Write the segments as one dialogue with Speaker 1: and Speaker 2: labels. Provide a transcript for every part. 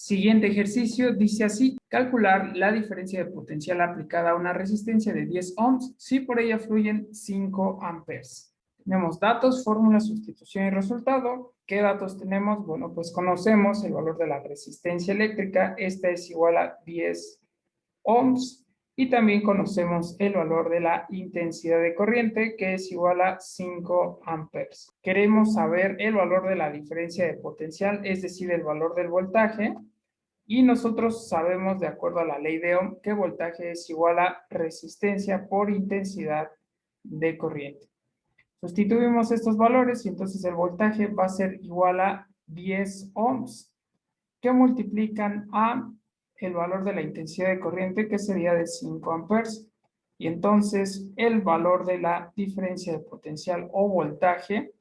Speaker 1: Siguiente ejercicio dice así: calcular la diferencia de potencial aplicada a una resistencia de 10 ohms si por ella fluyen 5 amperes. Tenemos datos, fórmula, sustitución y resultado. ¿Qué datos tenemos? Bueno, pues conocemos el valor de la resistencia eléctrica. Esta es igual a 10 ohms. Y también conocemos el valor de la intensidad de corriente, que es igual a 5 amperes. Queremos saber el valor de la diferencia de potencial, es decir, el valor del voltaje. Y nosotros sabemos, de acuerdo a la ley de Ohm, que voltaje es igual a resistencia por intensidad de corriente. Sustituimos estos valores y entonces el voltaje va a ser igual a 10 ohms, que multiplican a el valor de la intensidad de corriente, que sería de 5 amperes. Y entonces el valor de la diferencia de potencial o voltaje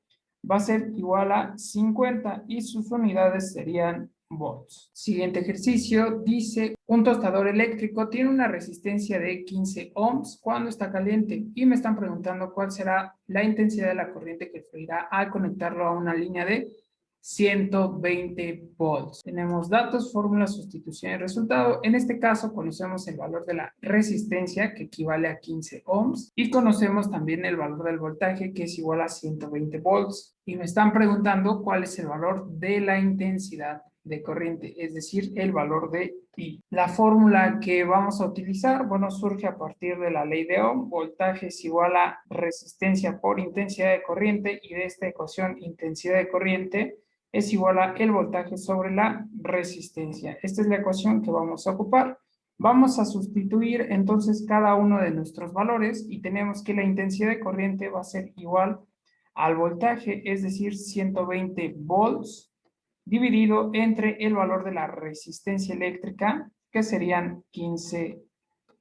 Speaker 1: va a ser igual a 50 y sus unidades serían volts. Siguiente ejercicio dice: un tostador eléctrico tiene una resistencia de 15 ohms cuando está caliente y me están preguntando cuál será la intensidad de la corriente que fluirá al conectarlo a una línea de 120 volts. Tenemos datos, fórmula, sustitución y resultado. En este caso conocemos el valor de la resistencia, que equivale a 15 ohms, y conocemos también el valor del voltaje, que es igual a 120 volts. Y me están preguntando cuál es el valor de la intensidad de corriente, es decir, el valor de pi. La fórmula que vamos a utilizar, bueno, surge a partir de la ley de Ohm. Voltaje es igual a resistencia por intensidad de corriente, y de esta ecuación intensidad de corriente es igual a el voltaje sobre la resistencia. Esta es la ecuación que vamos a ocupar. Vamos a sustituir entonces cada uno de nuestros valores y tenemos que la intensidad de corriente va a ser igual al voltaje, es decir, 120 volts, dividido entre el valor de la resistencia eléctrica, que serían 15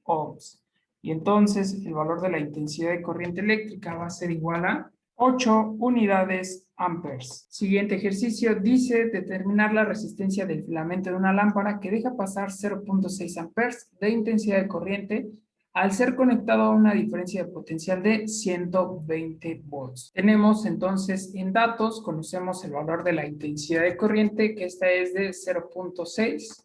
Speaker 1: ohms. Y entonces el valor de la intensidad de corriente eléctrica va a ser igual a 8 unidades amperes. Siguiente ejercicio dice: determinar la resistencia del filamento de una lámpara que deja pasar 0.6 amperes de intensidad de corriente al ser conectado a una diferencia de potencial de 120 volts. Tenemos entonces en datos, conocemos el valor de la intensidad de corriente, que esta es de 0.6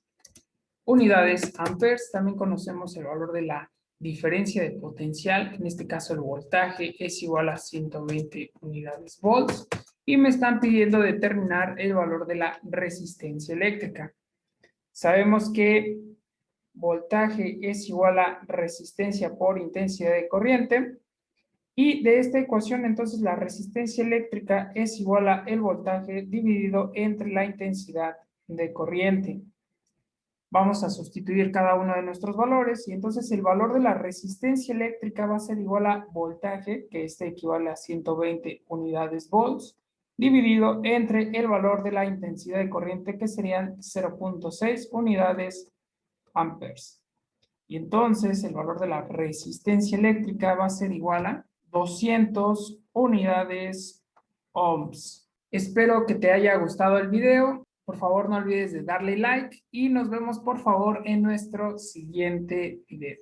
Speaker 1: unidades amperes. También conocemos el valor de la diferencia de potencial, en este caso el voltaje es igual a 120 unidades volts, y me están pidiendo determinar el valor de la resistencia eléctrica. Sabemos que voltaje es igual a resistencia por intensidad de corriente, y de esta ecuación entonces la resistencia eléctrica es igual a el voltaje dividido entre la intensidad de corriente. Vamos a sustituir cada uno de nuestros valores y entonces el valor de la resistencia eléctrica va a ser igual a voltaje, que este equivale a 120 unidades volts, dividido entre el valor de la intensidad de corriente, que serían 0.6 unidades amperes. Y entonces el valor de la resistencia eléctrica va a ser igual a 200 unidades ohms. Espero que te haya gustado el video. Por favor, no olvides de darle like y nos vemos por favor en nuestro siguiente video.